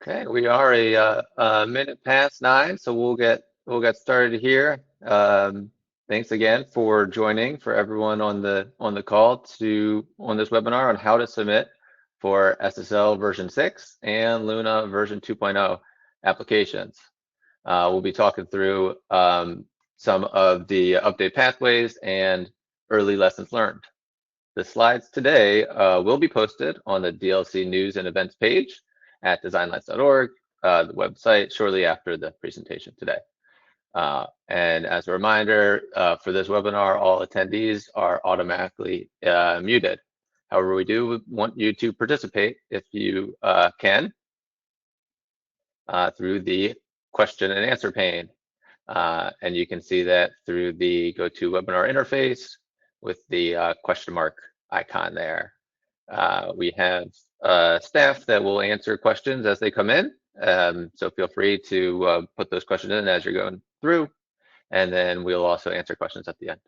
Okay, we are a minute past 9, so we'll get started here. Thanks again for joining, for everyone on the call on this webinar on how to submit for SSL version 6 and LUNA version 2.0 applications. We'll be talking through some of the update pathways and early lessons learned. The slides today will be posted on the DLC News and Events page at designlights.org, the website, shortly after the presentation today. And as a reminder, for this webinar, all attendees are automatically muted. However, we do want you to participate if you can through the question and answer pane. And you can see that through the GoToWebinar interface with the question mark icon there. We have staff that will answer questions as they come in. So feel free to put those questions in as you're going through, and then we'll also answer questions at the end.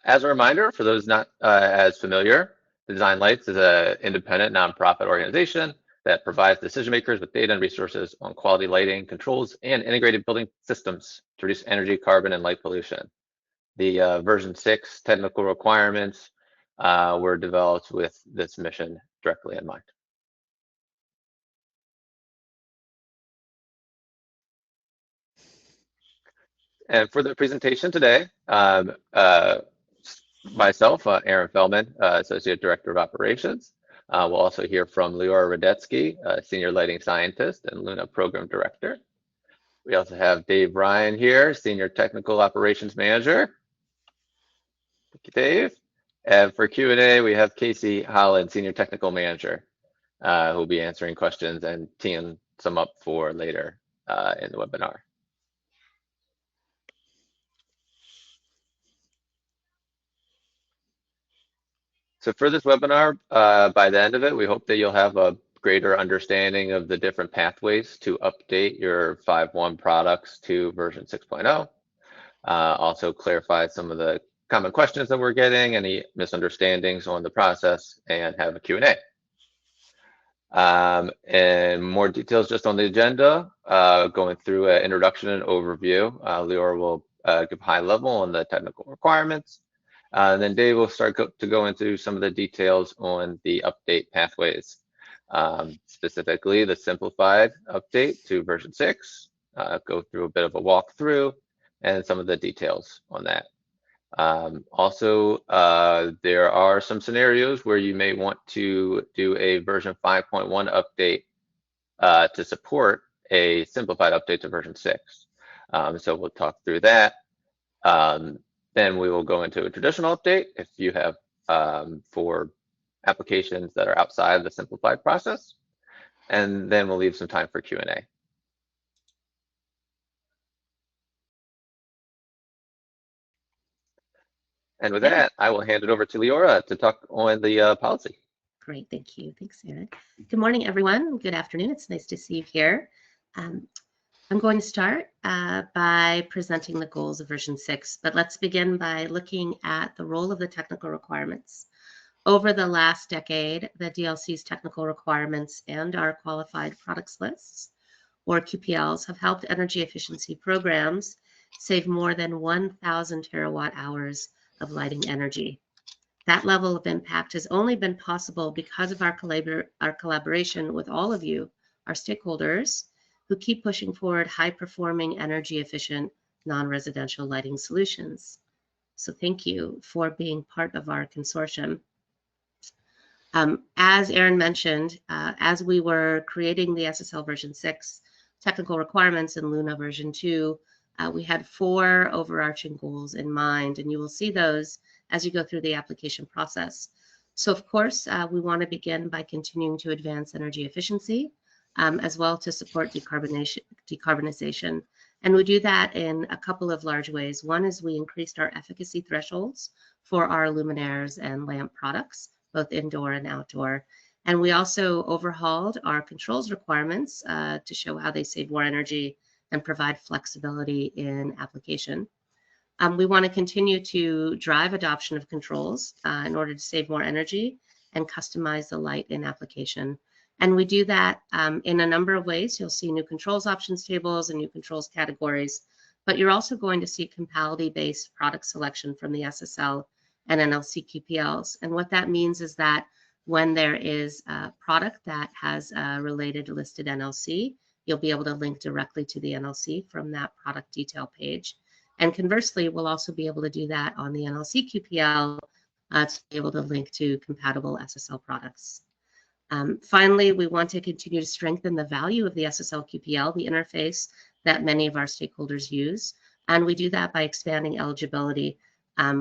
As a reminder, for those not as familiar, Design Lights is an independent nonprofit organization that provides decision makers with data and resources on quality lighting, controls, and integrated building systems to reduce energy, carbon, and light pollution. The version 6 technical requirements were developed with this mission directly in mind. And for the presentation today, myself, Aaron Feldman, Associate Director of Operations. We'll also hear from Leora Radetzky, Senior Lighting Scientist and LUNA Program Director. We also have Dave Ryan here, Senior Technical Operations Manager. Thank you, Dave. And for Q&A, we have Casey Holland, Senior Technical Manager, who will be answering questions and teeing some up for later in the webinar. So for this webinar, by the end of it, we hope that you'll have a greater understanding of the different pathways to update your 5.1 products to version 6.0. Also clarify some of the common questions that we're getting, any misunderstandings on the process, and have a Q&A. And more details just on the agenda, going through an introduction and overview. Leora will give high level on the technical requirements. And then Dave will start to go into some of the details on the update pathways, specifically the simplified update to version 6, go through a bit of a walkthrough and some of the details on that. Also, there are some scenarios where you may want to do a version 5.1 update to support a simplified update to version 6. So we'll talk through that. Then we will go into a traditional update if you have for applications that are outside of the simplified process. And then we'll leave some time for Q&A. And with that, I will hand it over to Leora to talk on the policy. Great, thank you. Thanks, Aaron. Good morning, everyone. Good afternoon. It's nice to see you here. I'm going to start by presenting the goals of version 6, but let's begin by looking at the role of the technical requirements. Over the last decade, the DLC's technical requirements and our qualified products lists, or QPLs, have helped energy efficiency programs save more than 1,000 terawatt hours of lighting energy. That level of impact has only been possible because of our collaboration with all of you, our stakeholders, who keep pushing forward high-performing, energy-efficient, non-residential lighting solutions. So thank you for being part of our consortium. As Aaron mentioned, as we were creating the SSL version 6 technical requirements in LUNA version 2, we had 4 overarching goals in mind, and you will see those as you go through the application process. So of course, we want to begin by continuing to advance energy efficiency, as well to support decarbonization. And we do that in a couple of large ways. One is we increased our efficacy thresholds for our luminaires and lamp products, both indoor and outdoor. And we also overhauled our controls requirements to show how they save more energy and provide flexibility in application. We want to continue to drive adoption of controls in order to save more energy and customize the light in application. And we do that in a number of ways. You'll see new controls options tables and new controls categories, but you're also going to see compatibility-based product selection from the SSL and NLC QPLs. And what that means is that when there is a product that has a related listed NLC, you'll be able to link directly to the NLC from that product detail page. And conversely, we'll also be able to do that on the NLC QPL to be able to link to compatible SSL products. Finally, we want to continue to strengthen the value of the SSL QPL, the interface that many of our stakeholders use. And we do that by expanding eligibility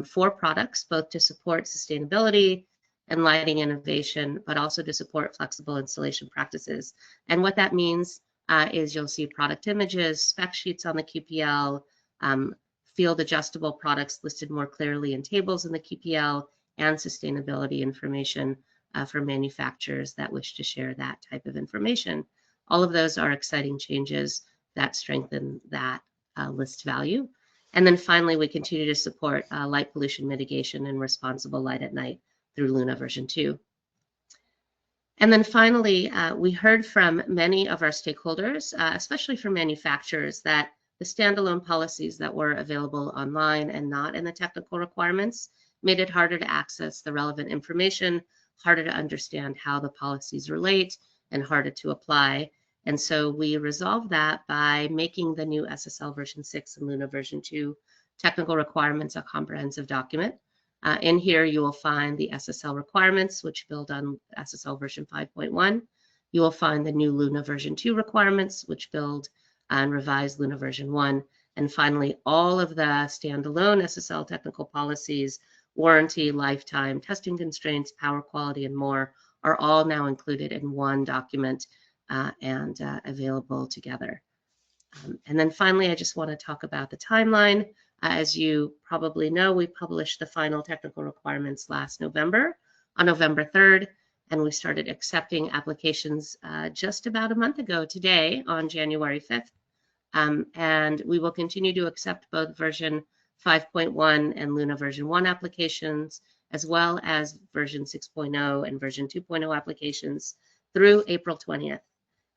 for products, both to support sustainability and lighting innovation, but also to support flexible installation practices. And what that means is you'll see product images, spec sheets on the QPL, field adjustable products listed more clearly in tables in the QPL, and sustainability information for manufacturers that wish to share that type of information. All of those are exciting changes that strengthen that list value. And then finally, we continue to support light pollution mitigation and responsible light at night through LUNA version 2. And then finally, we heard from many of our stakeholders, especially from manufacturers, that the standalone policies that were available online and not in the technical requirements made it harder to access the relevant information, harder to understand how the policies relate, and harder to apply. And so we resolved that by making the new SSL version 6 and LUNA version 2 technical requirements a comprehensive document. In here, you will find the SSL requirements, which build on SSL version 5.1. You will find the new LUNA version 2 requirements, which build on revised LUNA version 1. And finally, all of the standalone SSL technical policies, warranty, lifetime, testing constraints, power quality, and more are all now included in one document and available together. And then finally, I just want to talk about the timeline. As you probably know, we published the final technical requirements last November, on November 3rd, and we started accepting applications just about a month ago today on January 5th. And we will continue to accept both version 5.1 and LUNA version 1 applications, as well as version 6.0 and version 2.0 applications through April 20th.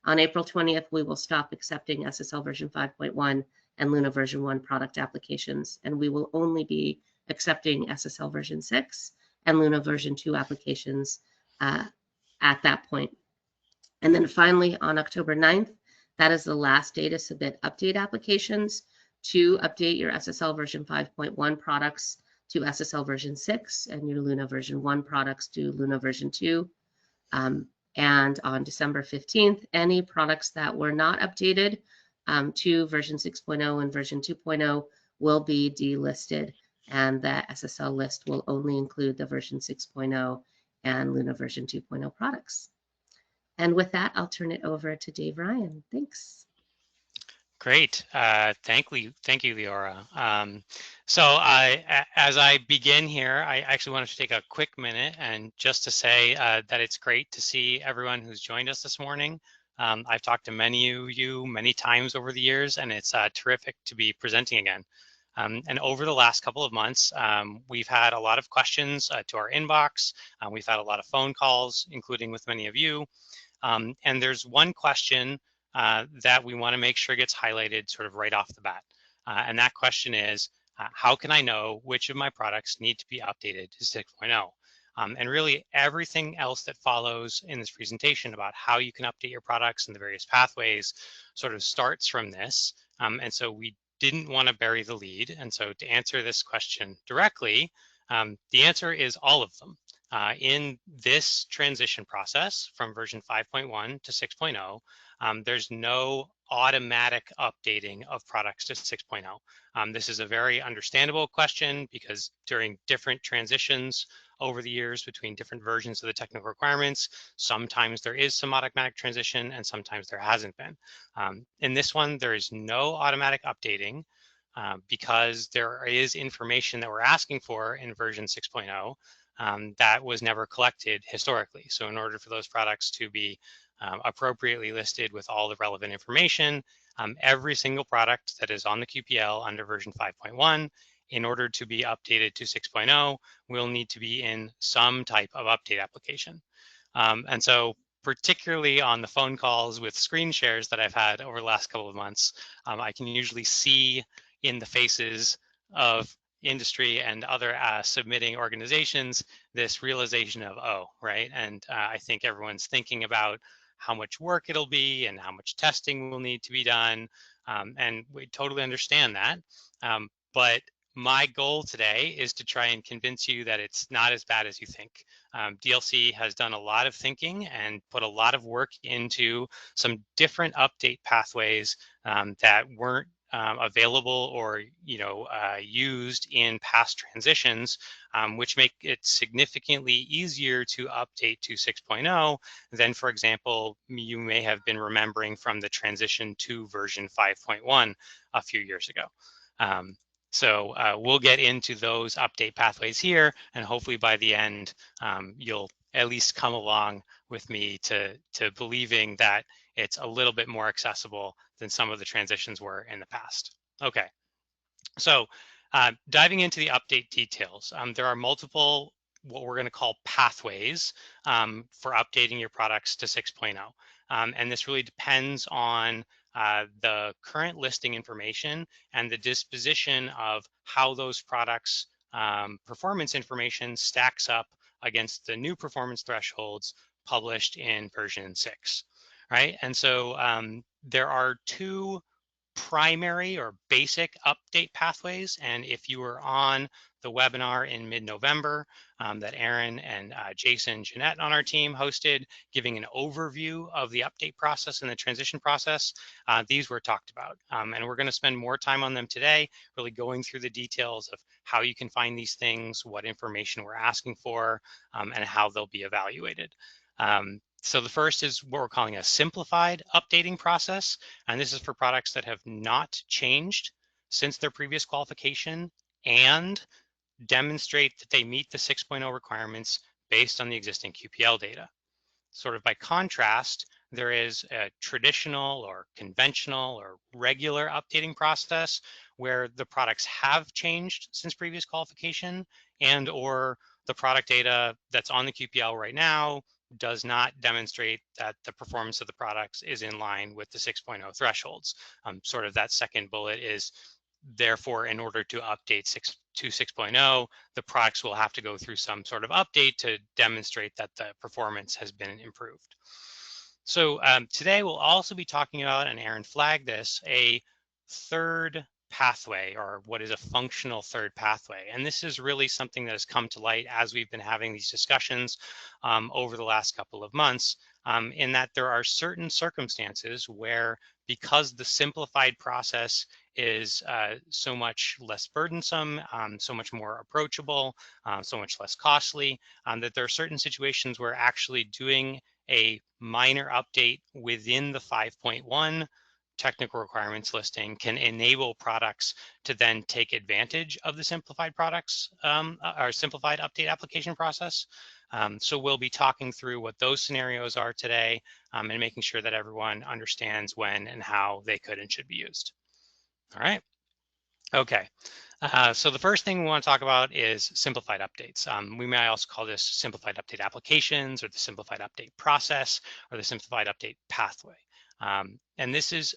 On April 20th, we will stop accepting SSL version 5.1 and LUNA version 1 product applications, and we will only be accepting SSL version 6 and LUNA version 2 applications at that point. And then finally, on October 9th, that is the last day to submit update applications to update your SSL version 5.1 products to SSL version 6 and your LUNA version 1 products to LUNA version 2. And on December 15th, any products that were not updated to version 6.0 and version 2.0 will be delisted, and the SSL list will only include the version 6.0 and LUNA version 2.0 products. And with that, I'll turn it over to Dave Ryan. Thanks. Great. Thank you, Leora. So as I begin here, I actually wanted to take a quick minute and just to say that it's great to see everyone who's joined us this morning. I've talked to many of you many times over the years, and it's terrific to be presenting again. And over the last couple of months, we've had a lot of questions to our inbox. We've had a lot of phone calls, including with many of you. And there's one question that we want to make sure gets highlighted sort of right off the bat. And that question is, how can I know which of my products need to be updated to 6.0? And really everything else that follows in this presentation about how you can update your products and the various pathways sort of starts from this. And so we didn't want to bury the lead. And so to answer this question directly, the answer is all of them. In this transition process from version 5.1 to 6.0, there's no automatic updating of products to 6.0. This is a very understandable question because during different transitions over the years between different versions of the technical requirements, sometimes there is some automatic transition and sometimes there hasn't been. In this one, there is no automatic updating because there is information that we're asking for in version 6.0 that was never collected historically. So in order for those products to be appropriately listed with all the relevant information, every single product that is on the QPL under version 5.1 in order to be updated to 6.0, we'll need to be in some type of update application. And so particularly on the phone calls with screen shares that I've had over the last couple of months, I can usually see in the faces of industry and other submitting organizations this realization of, oh, right. And I think everyone's thinking about how much work it'll be and how much testing will need to be done. And we totally understand that. But my goal today is to try and convince you that it's not as bad as you think. DLC has done a lot of thinking and put a lot of work into some different update pathways that weren't available or used in past transitions, which make it significantly easier to update to 6.0 than, for example, you may have been remembering from the transition to version 5.1 a few years ago. So we'll get into those update pathways here, and hopefully by the end, you'll at least come along with me to believing that it's a little bit more accessible than some of the transitions were in the past. Okay, so diving into the update details, there are multiple what we're going to call pathways for updating your products to 6.0. And this really depends on the current listing information and the disposition of how those products performance information stacks up against the new performance thresholds published in version 6, right? And so there are two primary or basic update pathways. And if you were on the webinar in mid-November that Aaron and Jason Jeanette on our team hosted, giving an overview of the update process and the transition process, these were talked about. And we're going to spend more time on them today, really going through the details of how you can find these things, what information we're asking for, and how they'll be evaluated. So the first is what we're calling a simplified updating process. And this is for products that have not changed since their previous qualification and demonstrate that they meet the 6.0 requirements based on the existing QPL data. Sort of by contrast, there is a traditional or conventional or regular updating process where the products have changed since previous qualification and or the product data that's on the QPL right now does not demonstrate that the performance of the products is in line with the 6.0 thresholds. Sort of that second bullet is, therefore, in order to update to 6.0, the products will have to go through some sort of update to demonstrate that the performance has been improved. So today we'll also be talking about, and Aaron flagged this, a third pathway, or what is a functional third pathway. And this is really something that has come to light as we've been having these discussions over the last couple of months, in that there are certain circumstances where, because the simplified process is so much less burdensome, so much more approachable, so much less costly, that there are certain situations where actually doing a minor update within the 5.1 technical requirements listing can enable products to then take advantage of the simplified products or simplified update application process. So we'll be talking through what those scenarios are today and making sure that everyone understands when and how they could and should be used. All right. Okay. So the first thing we want to talk about is simplified updates. We may also call this simplified update applications, or the simplified update process, or the simplified update pathway. And this is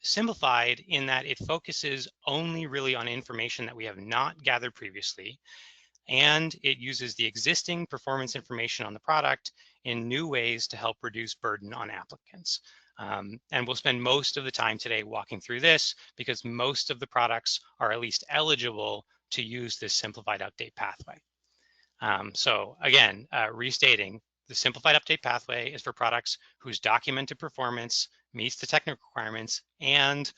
simplified in that it focuses only really on information that we have not gathered previously, and it uses the existing performance information on the product in new ways to help reduce burden on applicants. And we'll spend most of the time today walking through this because most of the products are at least eligible to use this simplified update pathway. So again, restating, the simplified update pathway is for products whose documented performance meets the technical requirements and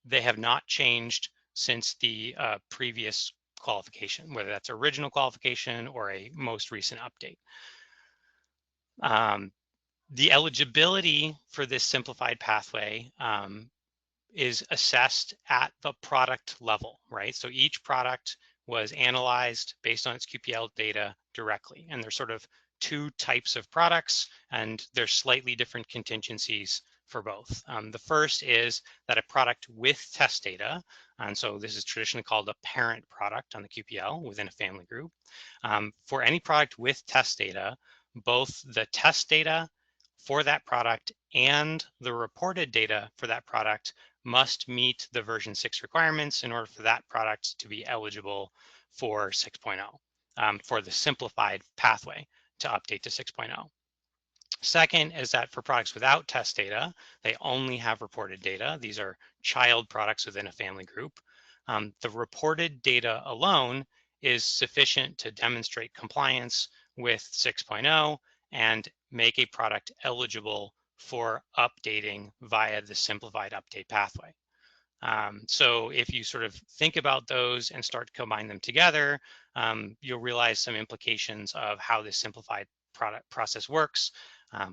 they have not changed since the previous qualification, whether that's original qualification or a most recent update. The eligibility for this simplified pathway is assessed at the product level, right? So each product was analyzed based on its QPL data directly. And there's sort of two types of products, and there's slightly different contingencies for both. The first is that a product with test data, and so this is traditionally called a parent product on the QPL within a family group. For any product with test data, both the test data for that product and the reported data for that product must meet the version 6 requirements in order for that product to be eligible for 6.0, for the simplified pathway to update to 6.0. Second is that for products without test data, they only have reported data. These are child products within a family group. The reported data alone is sufficient to demonstrate compliance with 6.0 and make a product eligible for updating via the simplified update pathway. So if you sort of think about those and start to combine them together, you'll realize some implications of how this simplified product process works.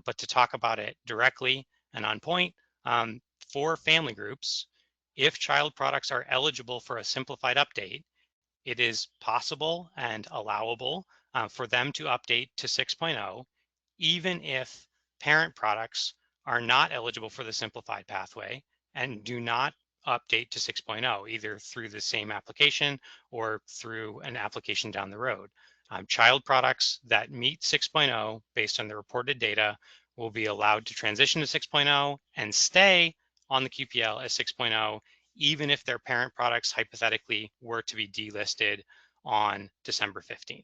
But to talk about it directly and on point, for family groups, if child products are eligible for a simplified update, it is possible and allowable for them to update to 6.0, even if parent products are not eligible for the simplified pathway and do not update to 6.0, either through the same application or through an application down the road. Child products that meet 6.0 based on the reported data will be allowed to transition to 6.0 and stay on the QPL as 6.0, even if their parent products hypothetically were to be delisted on December 15th.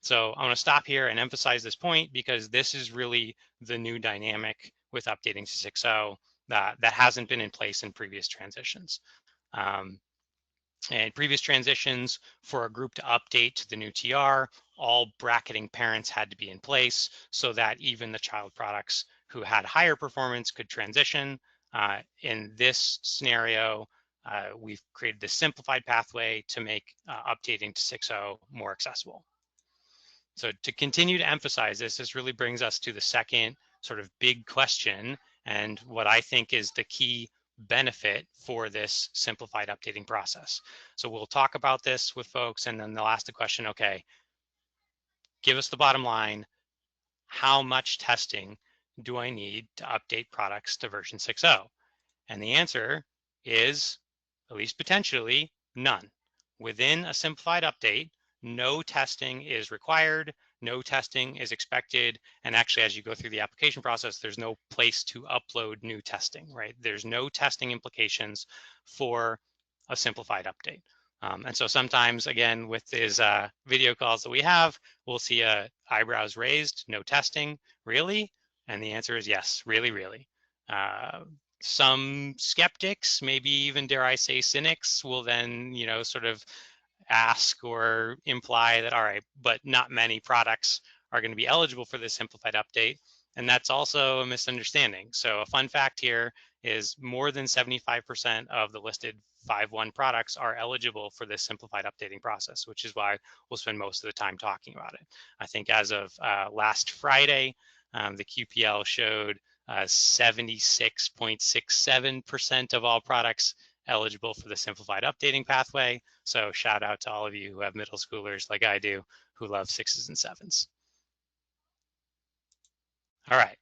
So I'm going to stop here and emphasize this point because this is really the new dynamic with updating to 6.0 that hasn't been in place in previous transitions. And previous transitions, for a group to update to the new TR, all bracketing parents had to be in place so that even the child products who had higher performance could transition. In this scenario, we've created this simplified pathway to make updating to 6.0 more accessible. So to continue to emphasize this really brings us to the second sort of big question and what I think is the key benefit for this simplified updating process. So we'll talk about this with folks and then they'll ask the question, okay, give us the bottom line. How much testing do I need to update products to version 6.0? And the answer is, at least potentially, none. Within a simplified update, no testing is required, no testing is expected, and actually as you go through the application process, there's no place to upload new testing, right? There's no testing implications for a simplified update. And so sometimes, again, with these video calls that we have, we'll see eyebrows raised, no testing, really? And the answer is yes, really, really. Some skeptics, maybe even dare I say cynics, will then, sort of ask or imply that, all right, but not many products are going to be eligible for this simplified update. And that's also a misunderstanding. So a fun fact here is more than 75% of the listed 5.1 products are eligible for this simplified updating process, which is why we'll spend most of the time talking about it. I think as of last Friday, the QPL showed 76.67% of all products eligible for the simplified updating pathway. So shout out to all of you who have middle schoolers like I do who love 6s and 7s. All right.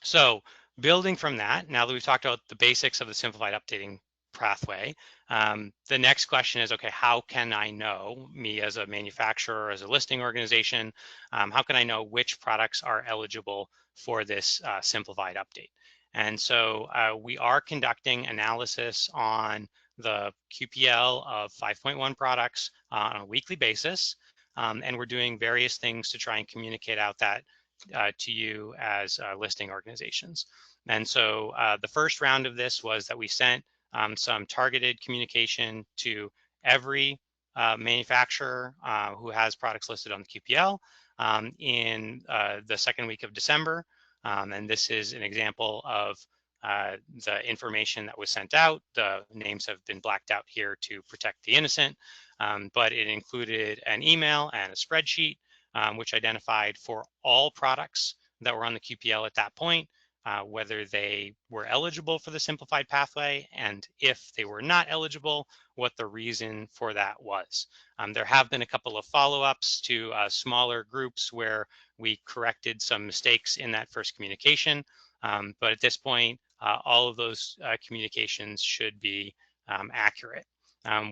So building from that, now that we've talked about the basics of the simplified updating pathway, the next question is, okay, how can I know, me as a manufacturer, as a listing organization, how can I know which products are eligible for this simplified update? And so we are conducting analysis on the QPL of 5.1 products on a weekly basis, and we're doing various things to try and communicate out that to you as listing organizations. And so the first round of this was that we sent some targeted communication to every manufacturer who has products listed on the QPL in the second week of December. And this is an example of the information that was sent out. The names have been blacked out here to protect the innocent, but it included an email and a spreadsheet which identified for all products that were on the QPL at that point, whether they were eligible for the simplified pathway, and if they were not eligible, what the reason for that was. There have been a couple of follow-ups to smaller groups where we corrected some mistakes in that first communication, But at this point, all of those communications should be accurate.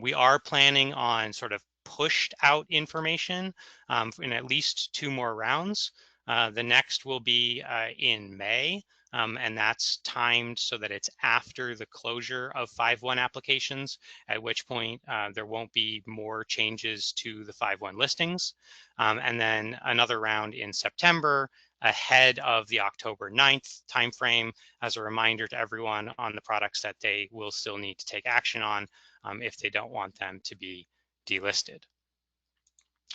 We are planning on sort of pushed out information in at least 2 more rounds. The next will be in May, and that's timed so that it's after the closure of 5.1 applications, at which point there won't be more changes to the 5.1 listings. And then another round in September ahead of the October 9th timeframe, as a reminder to everyone on the products that they will still need to take action on if they don't want them to be delisted.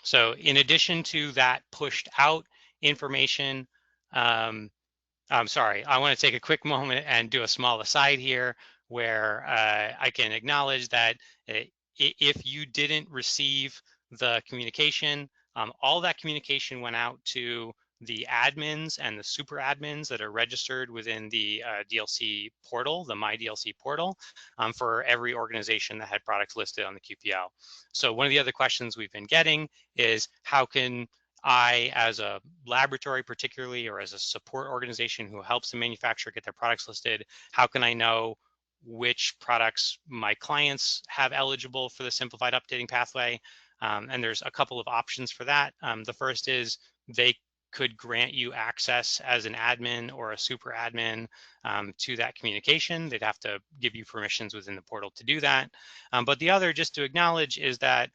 So in addition to that pushed out information, I'm sorry, I want to take a quick moment and do a small aside here where I can acknowledge that if you didn't receive the communication, all that communication went out to the admins and the super admins that are registered within the DLC portal, the My DLC portal, for every organization that had products listed on the QPL. So one of the other questions we've been getting is how can I, as a laboratory particularly, or as a support organization who helps the manufacturer get their products listed, how can I know which products my clients have eligible for the simplified updating pathway? And there's a couple of options for that. The first is they could grant you access as an admin or a super admin to that communication. They'd have to give you permissions within the portal to do that. But the other, just to acknowledge, is that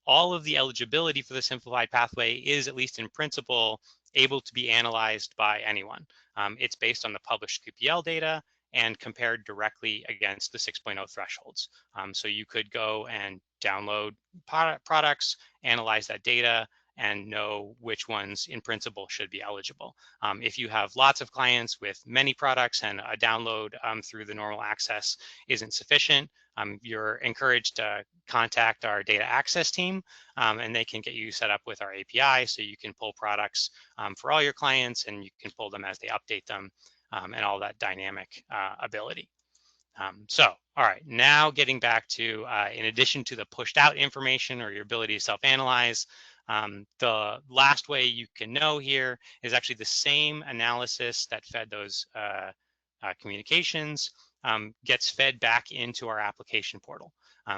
all of the eligibility for the simplified pathway is, at least in principle, able to be analyzed by anyone. It's based on the published QPL data and compared directly against the 6.0 thresholds. So you could go and download products, analyze that data, and know which ones in principle should be eligible. If you have lots of clients with many products and a download through the normal access isn't sufficient, you're encouraged to contact our data access team, and they can get you set up with our API so you can pull products for all your clients, and you can pull them as they update them, and all that dynamic ability. So, all right, now getting back to, in addition to the pushed out information or your ability to self-analyze, the last way you can know here is actually the same analysis that fed those communications gets fed back into our application portal.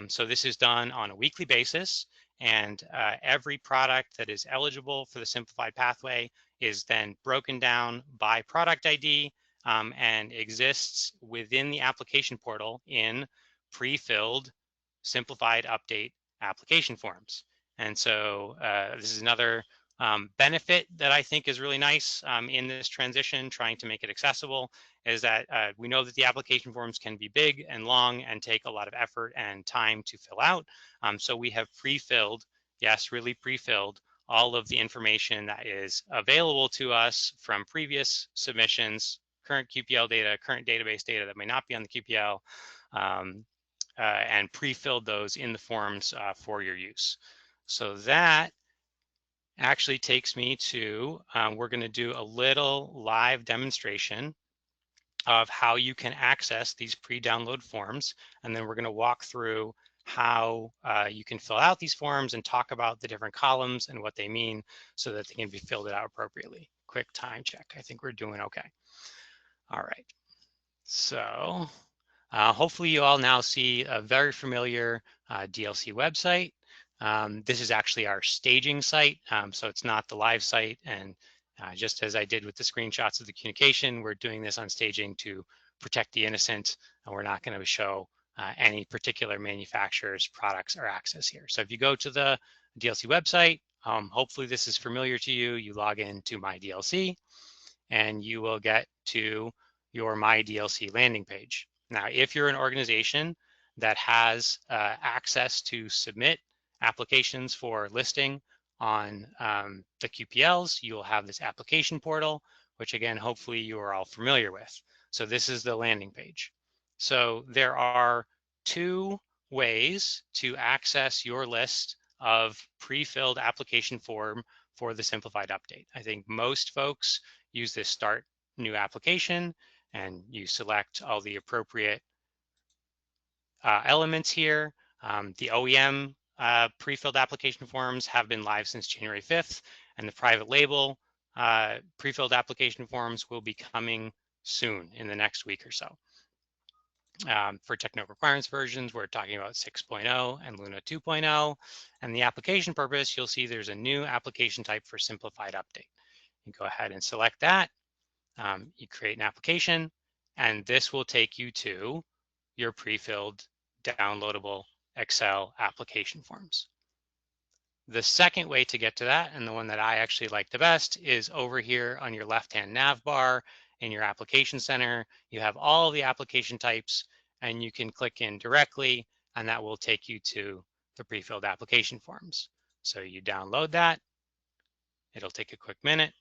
So this is done on a weekly basis, and every product that is eligible for the simplified pathway is then broken down by product ID and exists within the application portal in pre-filled simplified update application forms. And so this is another benefit that I think is really nice in this transition, trying to make it accessible, is that we know that the application forms can be big and long and take a lot of effort and time to fill out. So we have pre-filled, yes, really pre-filled all of the information that is available to us from previous submissions, current QPL data, current database data that may not be on the QPL, and pre-filled those in the forms for your use. So that actually takes me to, we're going to do a little live demonstration of how you can access these pre-download forms, and then we're going to walk through how you can fill out these forms and talk about the different columns and what they mean so that they can be filled out appropriately. Quick time check. I think we're doing okay. All right. So hopefully you all now see a very familiar DLC website. This is actually our staging site, so it's not the live site. And just as I did with the screenshots of the communication, we're doing this on staging to protect the innocent, and we're not going to show any particular manufacturer's products or access here. So if you go to the DLC website, hopefully this is familiar to you. You log in to My DLC, and you will get to your My DLC landing page. Now, if you're an organization that has access to submit applications for listing on the QPLs, you will have this application portal, which again, hopefully you are all familiar with. So this is the landing page. So there are 2 ways to access your list of pre-filled application form for the simplified update. I think most folks use this Start New Application, and you select all the appropriate elements here. The OEM pre-filled application forms have been live since January 5th, and the private label pre-filled application forms will be coming soon in the next week or so. For technical requirements versions, we're talking about 6.0 and LUNA 2.0. And the application purpose, you'll see there's a new application type for simplified update. You go ahead and select that. You create an application, and this will take you to your pre-filled downloadable Excel application forms. The second way to get to that, and the one that I actually like the best, is over here on your left-hand nav bar in your application center. You have all the application types, and you can click in directly, and that will take you to the pre-filled application forms. So you download that. It'll take a quick minute.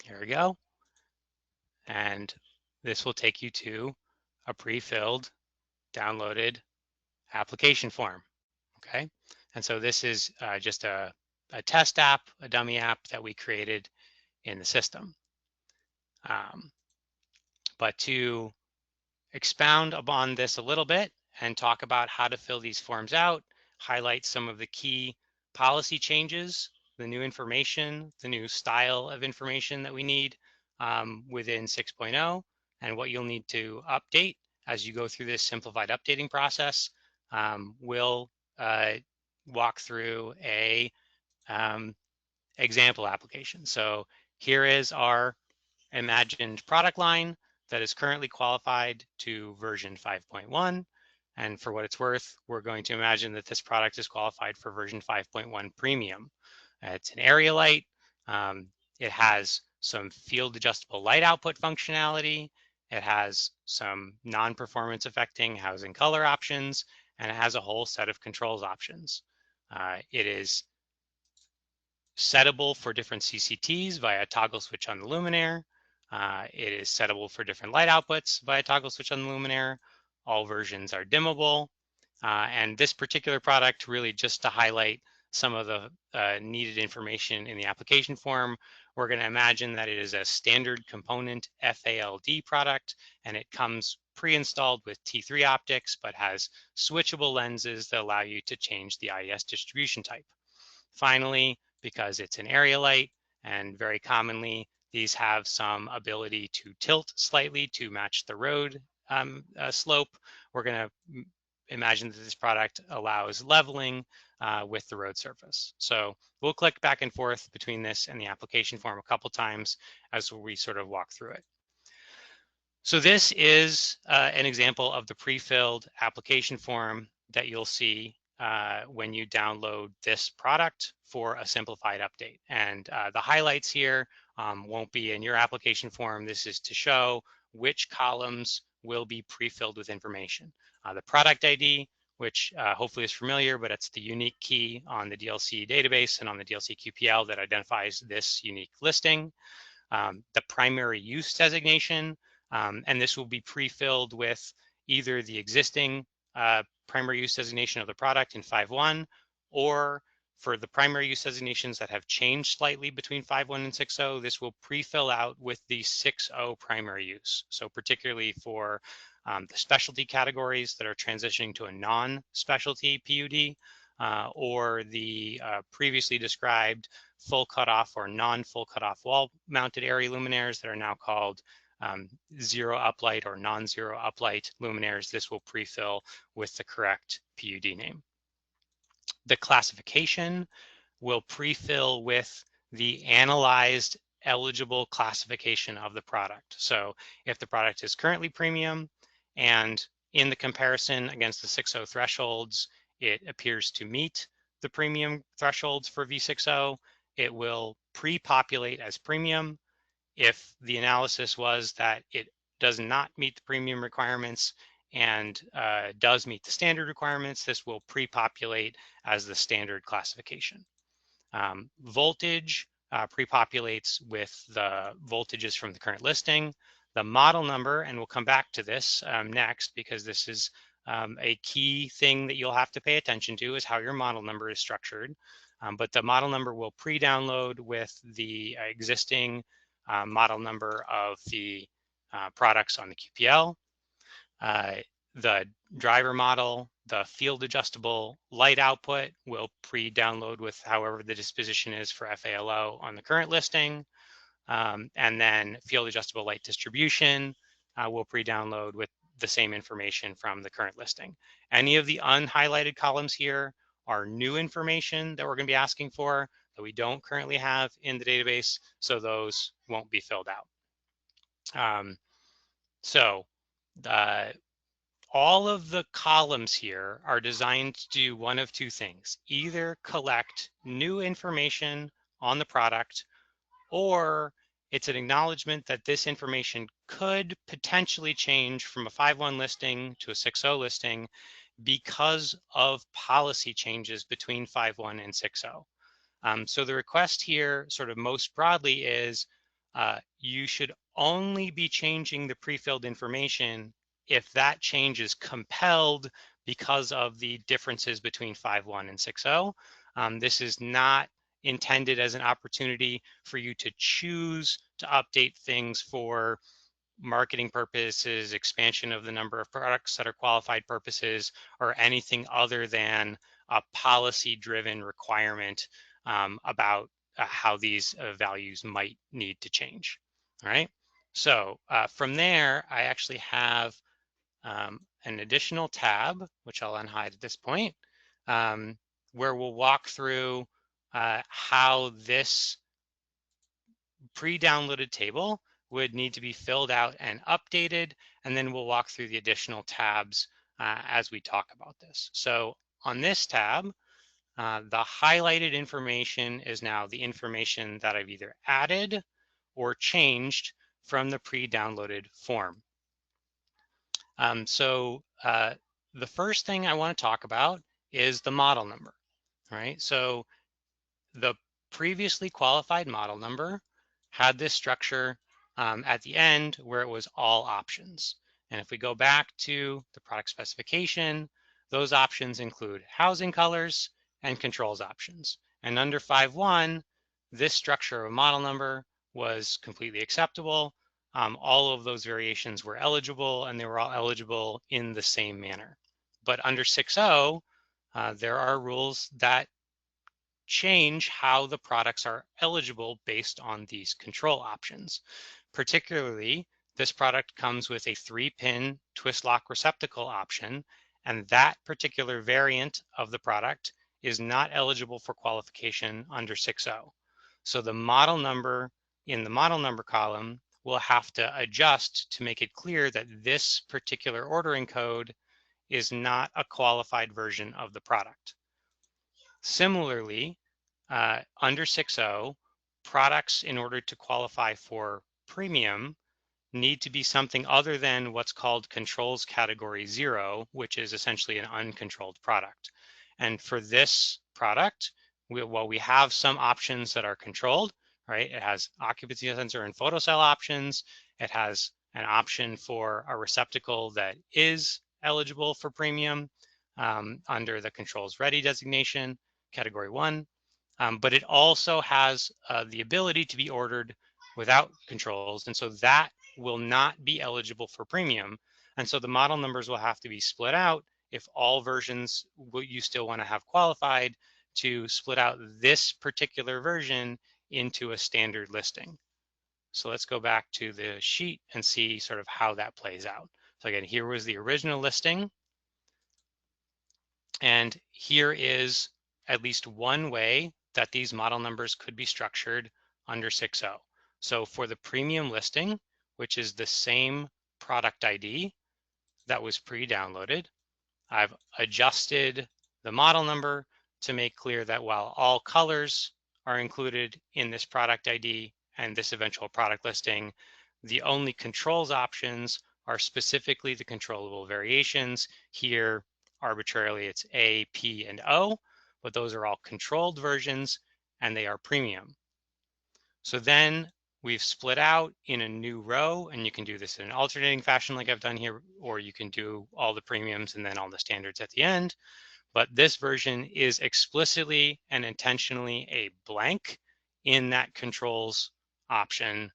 Here we go. And this will take you to a pre-filled, downloaded application form. Okay. And so this is just a test app, a dummy app that we created in the system. But to expound upon this a little bit and talk about how to fill these forms out, highlight some of the key policy changes, the new information, the new style of information that we need within 6.0, and what you'll need to update as you go through this simplified updating process. We'll walk through a example application. So here is our imagined product line that is currently qualified to version 5.1. And for what it's worth, we're going to imagine that this product is qualified for version 5.1 premium. It's an area light. It has some field adjustable light output functionality. It has some non-performance affecting housing color options, and it has a whole set of controls options. It is settable for different CCTs via toggle switch on the luminaire. It is settable for different light outputs via toggle switch on the luminaire. All versions are dimmable. And this particular product, really just to highlight some of the needed information in the application form, we're going to imagine that it is a standard component FALD product, and it comes pre-installed with T3 optics, but has switchable lenses that allow you to change the IES distribution type. Finally, because it's an area light, and very commonly these have some ability to tilt slightly to match the road slope, we're going to imagine that this product allows leveling with the road surface. So we'll click back and forth between this and the application form a couple times as we sort of walk through it. So this is an example of the pre-filled application form that you'll see when you download this product for a simplified update. And the highlights here won't be in your application form. This is to show which columns will be pre-filled with information. The product ID, which hopefully is familiar, but it's the unique key on the DLC database and on the DLC QPL that identifies this unique listing. The primary use designation, and this will be pre-filled with either the existing primary use designation of the product in 5.1, or for the primary use designations that have changed slightly between 5.1 and 6.0, this will pre-fill out with the 6.0 primary use. So particularly for the specialty categories that are transitioning to a non-specialty PUD, or the previously described full cutoff or non-full cutoff wall-mounted area luminaires that are now called zero uplight or non-zero uplight luminaires. This will pre-fill with the correct PUD name. The classification will pre-fill with the analyzed eligible classification of the product. So if the product is currently premium and in the comparison against the 6.0 thresholds, it appears to meet the premium thresholds for V6.0, it will pre-populate as premium. If the analysis was that it does not meet the premium requirements and does meet the standard requirements, this will pre-populate as the standard classification. Voltage pre-populates with the voltages from the current listing. The model number, and we'll come back to this next because this is a key thing that you'll have to pay attention to, is how your model number is structured. But the model number will pre-download with the existing model number of the products on the QPL. the driver model, the field adjustable light output will pre-download with however the disposition is for FALO on the current listing. And then field adjustable light distribution will pre-download with the same information from the current listing. Any of the unhighlighted columns here are new information that we're going to be asking for that we don't currently have in the database, so those won't be filled out. All of the columns here are designed to do one of two things: either collect new information on the product, or it's an acknowledgement that this information could potentially change from a 5.1 listing to a 6.0 listing because of policy changes between 5.1 and 6.0. So the request here, sort of most broadly, is you should only be changing the pre-filled information if that change is compelled because of the differences between 5.1 and 6.0. This is not intended as an opportunity for you to choose to update things for marketing purposes, expansion of the number of products that are qualified purposes, or anything other than a policy-driven requirement about how these values might need to change. All right. So from there, I actually have an additional tab, which I'll unhide at this point, where we'll walk through how this pre-downloaded table would need to be filled out and updated, and then we'll walk through the additional tabs as we talk about this. So on this tab, the highlighted information is now the information that I've either added or changed from the pre-downloaded form. The first thing I want to talk about is the model number, right? So the previously qualified model number had this structure at the end where it was all options. And if we go back to the product specification, those options include housing colors and controls options. And under 5.1, this structure of a model number was completely acceptable. All of those variations were eligible, and they were all eligible in the same manner. But under 6.0, there are rules that change how the products are eligible based on these control options. Particularly, this product comes with a 3-pin twist lock receptacle option, and that particular variant of the product is not eligible for qualification under 6.0. So the model number in the model number column will have to adjust to make it clear that this particular ordering code is not a qualified version of the product. Similarly, under 6.0, products, in order to qualify for premium, need to be something other than what's called controls category 0, which is essentially an uncontrolled product. And for this product, we have some options that are controlled, right? It has occupancy sensor and photocell options. It has an option for a receptacle that is eligible for premium under the controls ready designation, category 1. But it also has the ability to be ordered without controls. And so that will not be eligible for premium. And so the model numbers will have to be split out if all versions you still want to have qualified to split out this particular version into a standard listing. So let's go back to the sheet and see sort of how that plays out. So again, here was the original listing. And here is at least one way that these model numbers could be structured under 6.0. So for the premium listing, which is the same product ID that was pre-downloaded, I've adjusted the model number to make clear that while all colors are included in this product ID and this eventual product listing, the only controls options are specifically the controllable variations. Here, arbitrarily, it's A, P, and O, but those are all controlled versions and they are premium. So then we've split out in a new row, and you can do this in an alternating fashion like I've done here, or you can do all the premiums and then all the standards at the end. But this version is explicitly and intentionally a blank in that controls option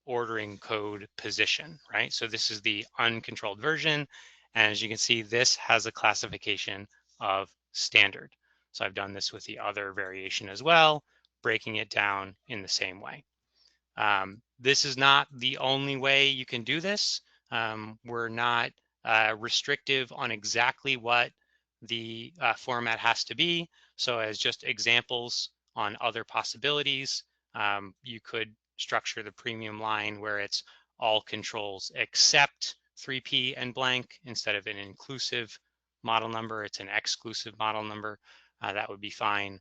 ordering code position, right? So this is the uncontrolled version, And as you can see, this has a classification of standard. So I've done this with the other variation as well, breaking it down in the same way. This is not the only way you can do this. We're not restrictive on exactly what the format has to be. So as just examples on other possibilities, you could structure the premium line where it's all controls except 3P and blank. Instead of an inclusive model number, it's an exclusive model number. That would be fine.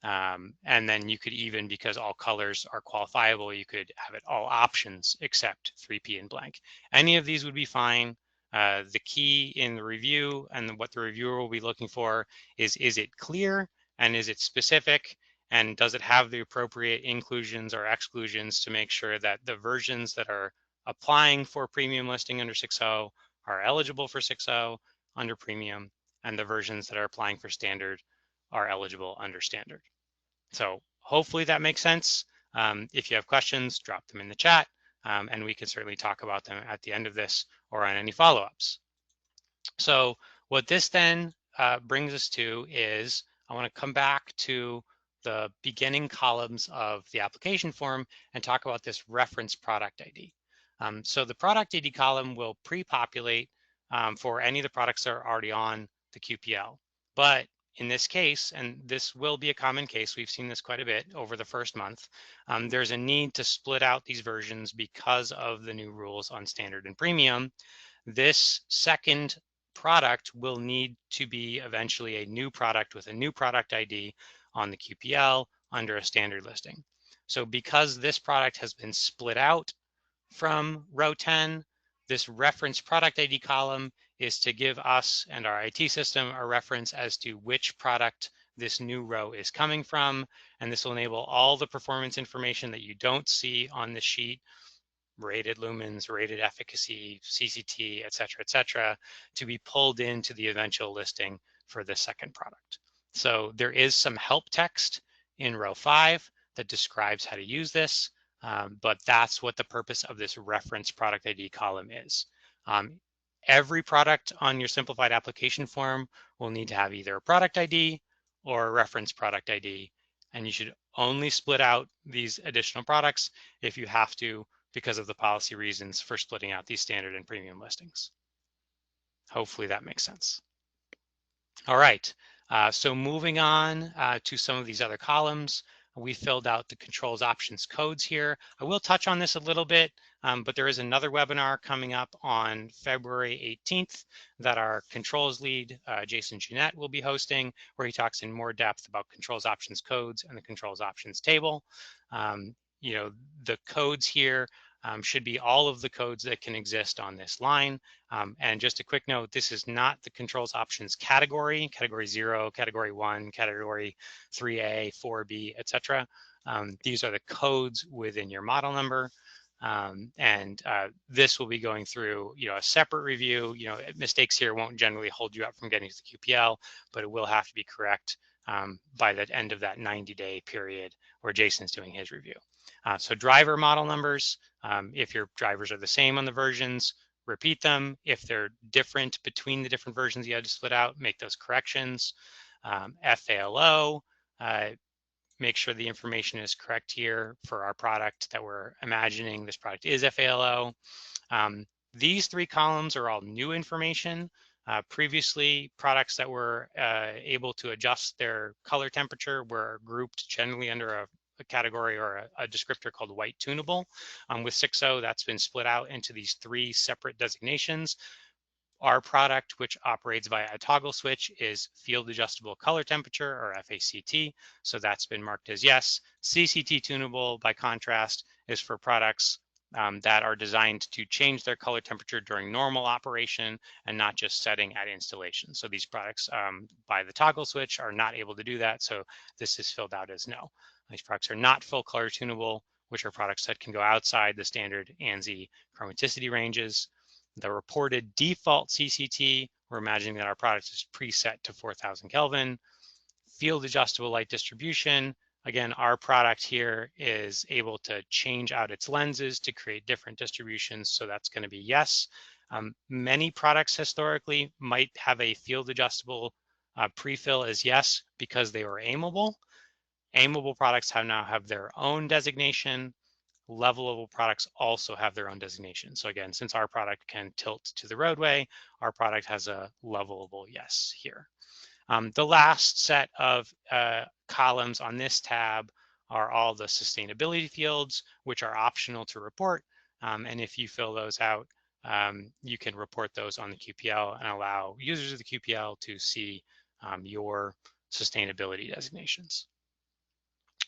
And then you could even, because all colors are qualifiable, you could have it all options except 3P and blank. Any of these would be fine. The key in the review and what the reviewer will be looking for is it clear and is it specific, and does it have the appropriate inclusions or exclusions to make sure that the versions that are applying for premium listing under 6.0 are eligible for 6.0 under premium, and the versions that are applying for standard are eligible under standard. So hopefully that makes sense. If you have questions, drop them in the chat, and we can certainly talk about them at the end of this or on any follow-ups. So what this then brings us to is, I want to come back to the beginning columns of the application form and talk about this reference product ID. So the product ID column will pre-populate for any of the products that are already on the QPL. But in this case, and this will be a common case, we've seen this quite a bit over the first month, there's a need to split out these versions because of the new rules on standard and premium. This second product will need to be eventually a new product with a new product ID on the QPL under a standard listing. So because this product has been split out from row 10, this reference product ID column is to give us and our IT system a reference as to which product this new row is coming from. And this will enable all the performance information that you don't see on the sheet, rated lumens, rated efficacy, CCT, et cetera, to be pulled into the eventual listing for the second product. So there is some help text in row 5 that describes how to use this, but that's what the purpose of this reference product ID column is. Every product on your simplified application form will need to have either a product ID or a reference product ID, and you should only split out these additional products if you have to, because of the policy reasons for splitting out these standard and premium listings. Hopefully that makes sense. All right, so moving on to some of these other columns, we filled out the controls options codes here. I will touch on this a little bit, but there is another webinar coming up on February 18th that our controls lead, Jason Jeanette, will be hosting, where he talks in more depth about controls options codes and the controls options table. You know, the codes here should be all of the codes that can exist on this line. And just a quick note, this is not the controls options category 0, category 1, category 3A, 4B, etc. These are the codes within your model number. This will be going through, you know, a separate review. You know, mistakes here won't generally hold you up from getting to the QPL, but it will have to be correct by the end of that 90-day period where Jason's doing his review. So driver model numbers, if your drivers are the same on the versions, repeat them. If they're different between the different versions you had to split out, make those corrections. FALO, make sure the information is correct here for our product that we're imagining. This product is FALO. These 3 columns are all new information. Previously, products that were able to adjust their color temperature were grouped generally under a category or a descriptor called white tunable. With 6.0, that's been split out into these 3 separate designations. Our product, which operates via a toggle switch, is field adjustable color temperature, or FACT. So that's been marked as yes. CCT tunable, by contrast, is for products that are designed to change their color temperature during normal operation and not just setting at installation. So these products by the toggle switch are not able to do that. So this is filled out as no. These products are not full color tunable, which are products that can go outside the standard ANSI chromaticity ranges. The reported default CCT, we're imagining that our product is preset to 4000 Kelvin. Field adjustable light distribution, again, our product here is able to change out its lenses to create different distributions, so that's going to be yes. Many products historically might have a field adjustable prefill as yes because they were aimable. Aimable products now have their own designation. Levelable products also have their own designation. So again, since our product can tilt to the roadway, our product has a levelable yes here. The last set of columns on this tab are all the sustainability fields, which are optional to report. And if you fill those out, you can report those on the QPL and allow users of the QPL to see your sustainability designations.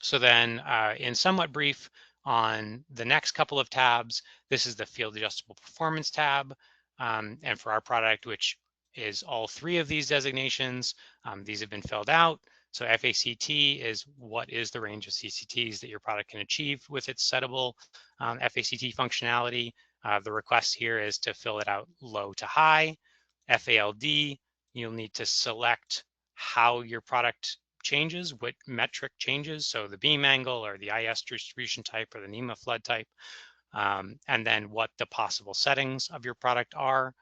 So then in somewhat brief on the next couple of tabs, this is the field adjustable performance tab. And for our product, which is all three of these designations, these have been filled out. So FACT is what is the range of CCTs that your product can achieve with its settable FACT functionality. The request here is to fill it out low to high. FALD, you'll need to select how your product changes, what metric changes, so the beam angle or the IS distribution type or the NEMA flood type, and then what the possible settings of your product are,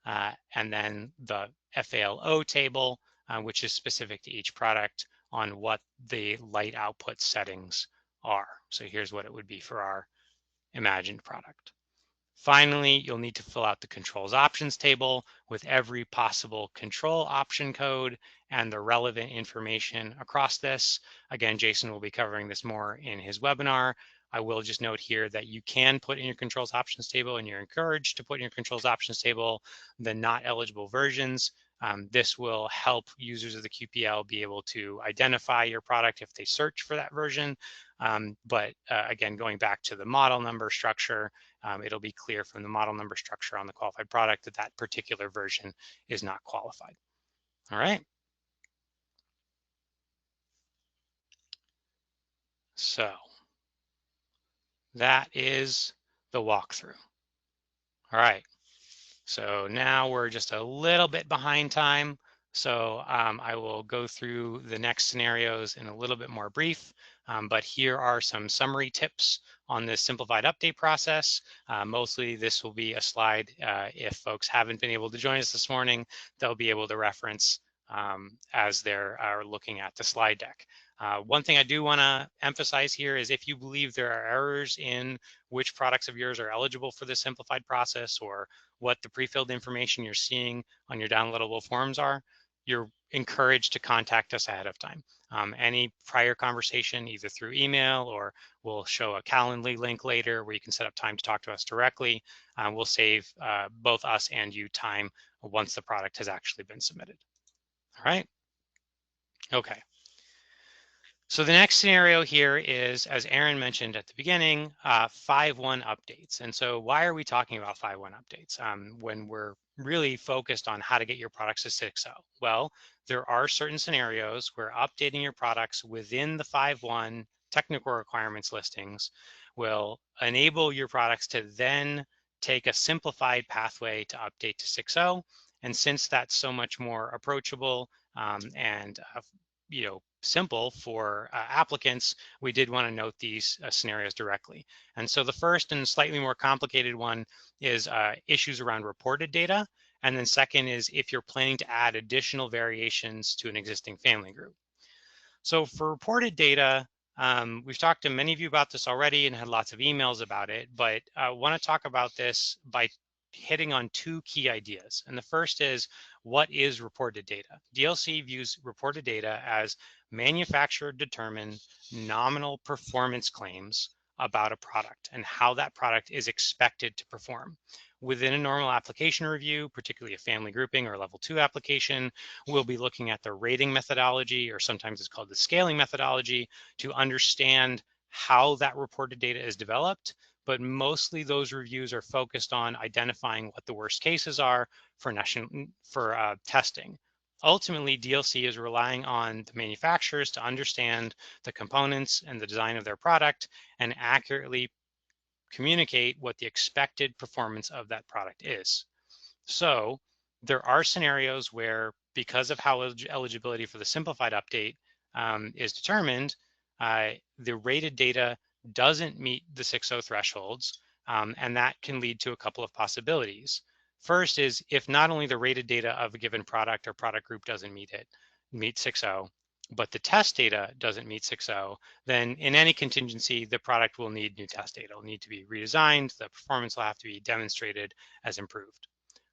and then the FALO table, which is specific to each product on what the light output settings are. So here's what it would be for our imagined product. Finally, you'll need to fill out the controls options table with every possible control option code and the relevant information across this. Again, Jason will be covering this more in his webinar. I will just note here that you can put in your controls options table, and you're encouraged to put in your controls options table the not eligible versions. This will help users of the QPL be able to identify your product if they search for that version. But again, going back to the model number structure, it'll be clear from the model number structure on the qualified product that that particular version is not qualified. All right. So that is the walkthrough. All right. So now we're just a little bit behind time. So I will go through the next scenarios in a little bit more brief, but here are some summary tips on this simplified update process. Mostly this will be a slide. If folks haven't been able to join us this morning, they'll be able to reference as they're looking at the slide deck. One thing I do want to emphasize here is if you believe there are errors in which products of yours are eligible for this simplified process or what the pre-filled information you're seeing on your downloadable forms are, you're encouraged to contact us ahead of time. Any prior conversation, either through email or we'll show a Calendly link later where you can set up time to talk to us directly, will save both us and you time once the product has actually been submitted. All right. Okay. So the next scenario here is, as Aaron mentioned at the beginning, 5.1 updates. And so why are we talking about 5.1 updates when we're really focused on how to get your products to 6.0? Well, there are certain scenarios where updating your products within the 5.1 technical requirements listings will enable your products to then take a simplified pathway to update to 6.0. And since that's so much more approachable and simple for applicants, we did want to note these scenarios directly. And so the first and slightly more complicated one is issues around reported data. And then second is if you're planning to add additional variations to an existing family group. So for reported data, we've talked to many of you about this already and had lots of emails about it, but I want to talk about this by hitting on two key ideas. And the first is, what is reported data? DLC views reported data as manufacturer determined nominal performance claims about a product and how that product is expected to perform. Within a normal application review, particularly a family grouping or a level 2 application, we'll be looking at the rating methodology, or sometimes it's called the scaling methodology, to understand how that reported data is developed. But mostly those reviews are focused on identifying what the worst cases are for testing. Ultimately, DLC is relying on the manufacturers to understand the components and the design of their product and accurately communicate what the expected performance of that product is. So there are scenarios where, because of how eligibility for the simplified update is determined, the rated data doesn't meet the 6.0 thresholds, and that can lead to a couple of possibilities. First is if not only the rated data of a given product or product group doesn't meet 6.0, but the test data doesn't meet 6.0, then in any contingency, the product will need new test data. It will need to be redesigned. The performance will have to be demonstrated as improved.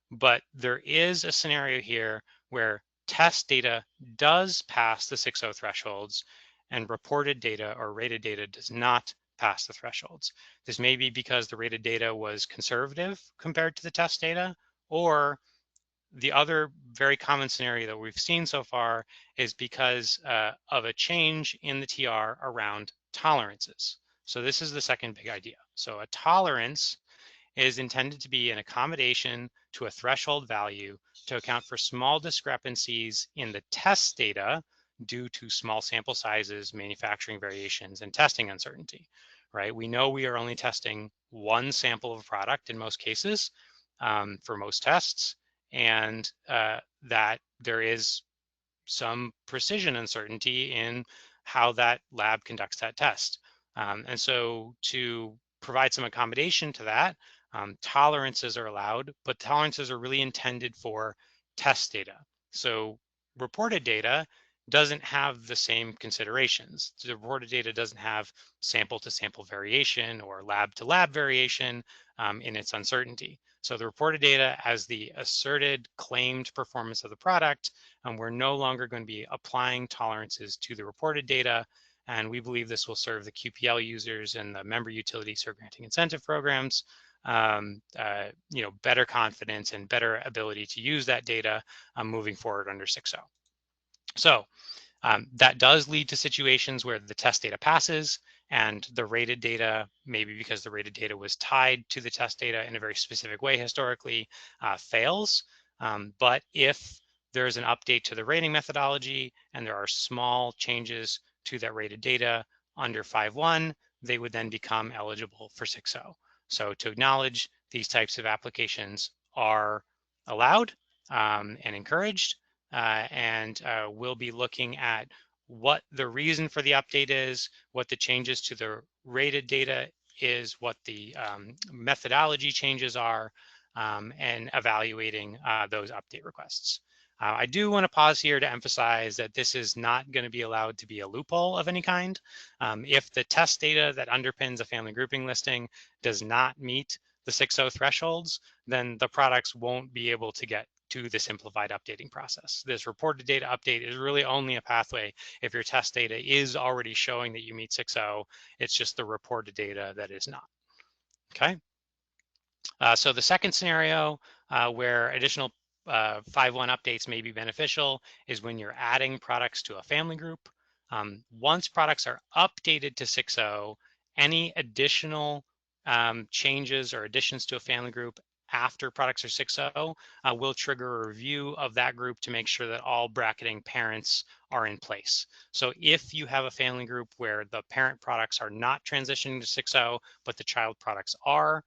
But there is a scenario here where test data does pass the 6.0 thresholds and reported data or rated data does not pass the thresholds. This may be because the rated data was conservative compared to the test data, or the other very common scenario that we've seen so far is because of a change in the TR around tolerances. So this is the second big idea. So a tolerance is intended to be an accommodation to a threshold value to account for small discrepancies in the test data due to small sample sizes, manufacturing variations, and testing uncertainty, right? We know we are only testing one sample of a product in most cases for most tests, and that there is some precision uncertainty in how that lab conducts that test. And so to provide some accommodation to that, tolerances are allowed, but tolerances are really intended for test data. So reported data doesn't have the same considerations. The reported data doesn't have sample to sample variation or lab to lab variation in its uncertainty. So the reported data as the asserted claimed performance of the product, we're no longer going to be applying tolerances to the reported data. And we believe this will serve the QPL users and the member utility cert granting incentive programs, better confidence and better ability to use that data moving forward under 6.0. So that does lead to situations where the test data passes and the rated data, maybe because the rated data was tied to the test data in a very specific way historically, fails. But if there's an update to the rating methodology and there are small changes to that rated data under 5.1, they would then become eligible for 6.0. So to acknowledge these types of applications are allowed and encouraged. We'll be looking at what the reason for the update is, what the changes to the rated data is, what the methodology changes are, and evaluating those update requests. I do want to pause here to emphasize that this is not going to be allowed to be a loophole of any kind. If the test data that underpins a family grouping listing does not meet the 6.0 thresholds, then the products won't be able to get to the simplified updating process. This reported data update is really only a pathway if your test data is already showing that you meet 6.0. It's just the reported data that is not. Okay. So the second scenario where additional 5.1 updates may be beneficial is when you're adding products to a family group. Once products are updated to 6.0, any additional changes or additions to a family group after products are 6.0 will trigger a review of that group to make sure that all bracketing parents are in place. So if you have a family group where the parent products are not transitioning to 6.0, but the child products are,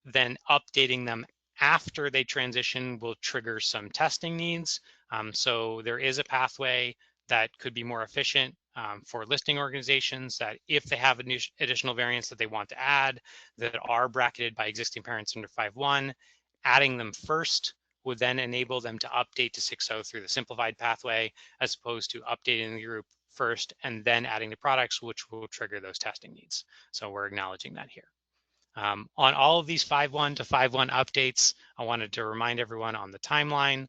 then updating them after they transition will trigger some testing needs. So there is a pathway that could be more efficient for listing organizations that if they have additional variants that they want to add that are bracketed by existing parents under 5.1, adding them first would then enable them to update to 6.0 through the simplified pathway, as opposed to updating the group first and then adding the products, which will trigger those testing needs. So we're acknowledging that here. On all of these 5.1 to 5.1 updates, I wanted to remind everyone on the timeline,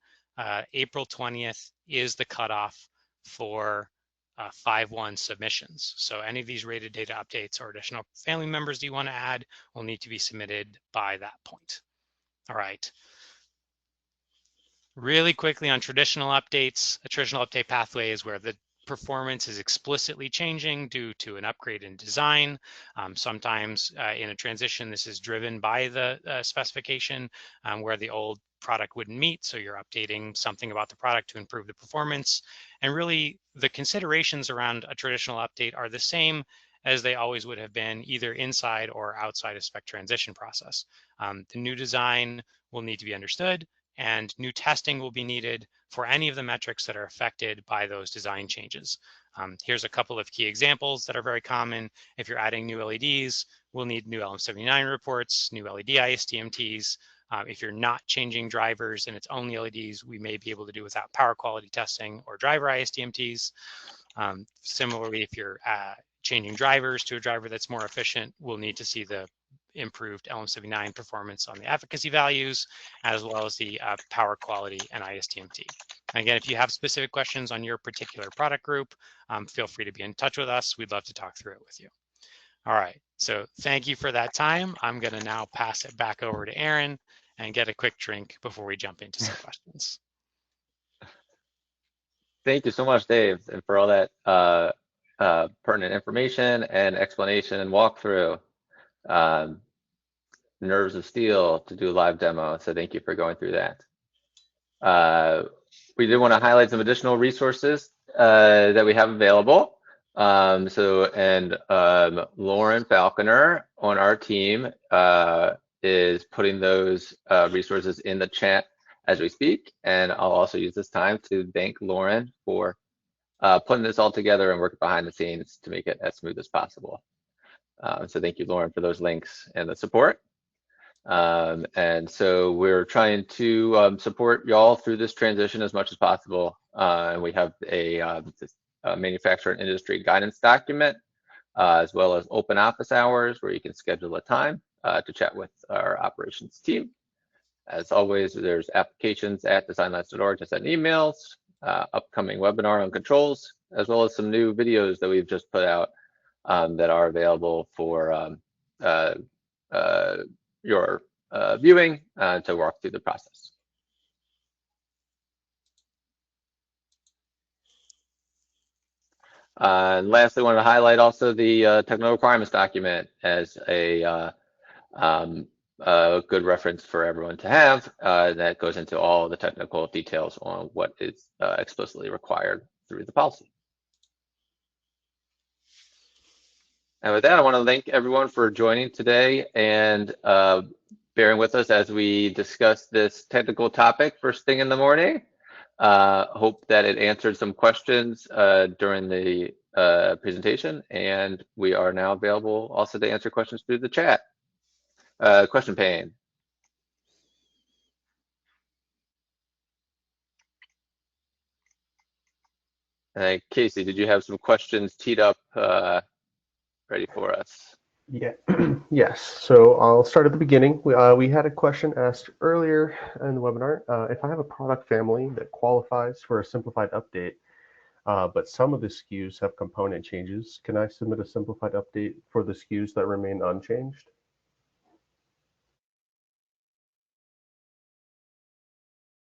April 20th is the cutoff for 5.1 submissions. So any of these rated data updates or additional family members that you want to add will need to be submitted by that point. All right. Really quickly on traditional updates, a traditional update pathway is where the performance is explicitly changing due to an upgrade in design. Sometimes in a transition, this is driven by the specification where the old product wouldn't meet. So you're updating something about the product to improve the performance. And really the considerations around a traditional update are the same as they always would have been, either inside or outside of spec transition process. The new design will need to be understood, and new testing will be needed for any of the metrics that are affected by those design changes. Here's a couple of key examples that are very common. If you're adding new LEDs, we'll need new LM79 reports, new LED ISTMTs. If you're not changing drivers and it's only LEDs, we may be able to do without power quality testing or driver ISDMTs. Similarly, if you're changing drivers to a driver that's more efficient, we'll need to see the improved LM79 performance on the efficacy values, as well as the power quality and ISDMT. And again, if you have specific questions on your particular product group, feel free to be in touch with us. We'd love to talk through it with you. All right, so thank you for that time. I'm going to now pass it back over to Aaron and get a quick drink before we jump into some questions. Thank you so much, Dave, and for all that pertinent information and explanation and walkthrough. Nerves of steel to do a live demo, so thank you for going through that. We did want to highlight some additional resources that we have available. Lauren Falconer on our team is putting those resources in the chat as we speak, and I'll also use this time to thank Lauren for putting this all together and working behind the scenes to make it as smooth as possible. So thank you, Lauren, for those links and the support. And so we're trying to support y'all through this transition as much as possible. And we have a manufacturer and industry guidance document, as well as open office hours where you can schedule a time to chat with our operations team. As always, there's applications at designlabs.org to send emails, upcoming webinar on controls, as well as some new videos that we've just put out that are available for your viewing to walk through the process. And lastly, I wanted to highlight also the technical requirements document as a good reference for everyone to have that goes into all the technical details on what is explicitly required through the policy. And with that, I want to thank everyone for joining today and bearing with us as we discuss this technical topic first thing in the morning. Hope that it answered some questions during the presentation, and we are now available also to answer questions through the chat. Question pane. Casey, did you have some questions teed up ready for us? Yeah, yes. So I'll start at the beginning. We had a question asked earlier in the webinar. If I have a product family that qualifies for a simplified update, but some of the SKUs have component changes, can I submit a simplified update for the SKUs that remain unchanged?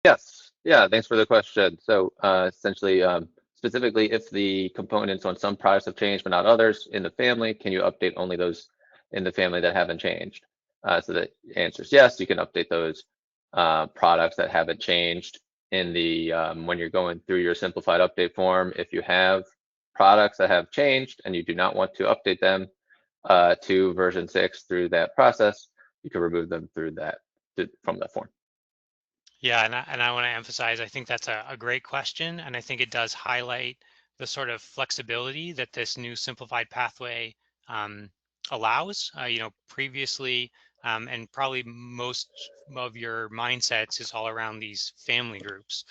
Yes. Yeah, thanks for the question. So essentially, specifically, if the components on some products have changed but not others in the family, can you update only those in the family that haven't changed? So the answer is yes, you can update those products that haven't changed in the when you're going through your simplified update form. If you have products that have changed and you do not want to update them to version 6 through that process, you can remove them through that from that form. Yeah, and I want to emphasize, I think that's a great question, and I think it does highlight the sort of flexibility that this new simplified pathway allows. Previously, and probably most of your mindsets is all around these family groups,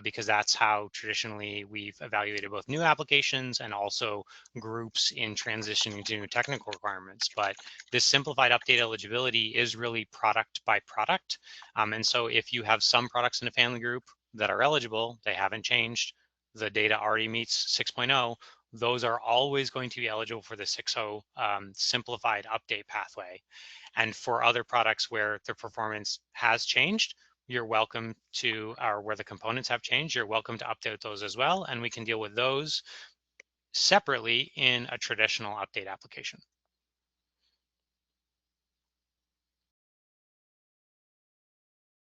because that's how traditionally we've evaluated both new applications and also groups in transitioning to new technical requirements. But this simplified update eligibility is really product by product. And so if you have some products in a family group that are eligible, they haven't changed, the data already meets 6.0, those are always going to be eligible for the 6.0 simplified update pathway. And for other products where the performance has changed, you're welcome to, or where the components have changed, you're welcome to update those as well. And we can deal with those separately in a traditional update application.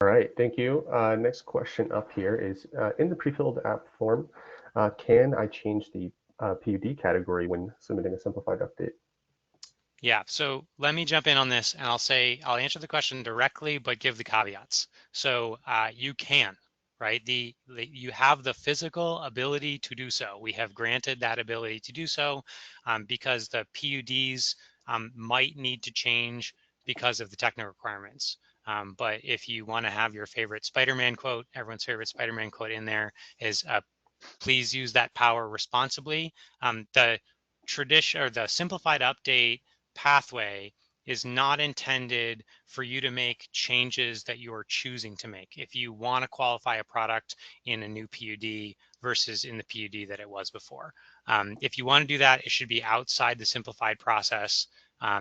All right, thank you. Next question up here is, in the pre-filled app form, can I change the PUD category when submitting a simplified update? Yeah, so let me jump in on this and I'll answer the question directly, but give the caveats. So you can, right? You have the physical ability to do so. We have granted that ability to do so because the PUDs might need to change because of the technical requirements. But if you want to have your favorite Spider-Man quote, everyone's favorite Spider-Man quote in there is, please use that power responsibly. The tradition or the simplified update pathway is not intended for you to make changes that you are choosing to make. If you want to qualify a product in a new PUD versus in the PUD that it was before. If you want to do that, it should be outside the simplified process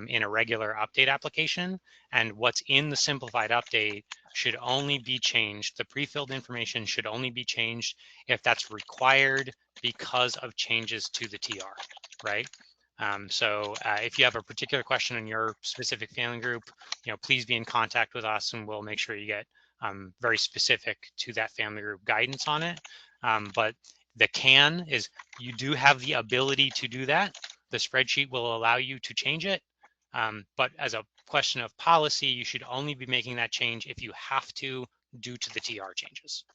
in a regular update application. And what's in the simplified update should only be changed. The pre-filled information should only be changed if that's required because of changes to the TR, right? So if you have a particular question on your specific family group, please be in contact with us and we'll make sure you get very specific to that family group guidance on it. But the can is you do have the ability to do that. The spreadsheet will allow you to change it. But as a question of policy, you should only be making that change if you have to due to the TR changes.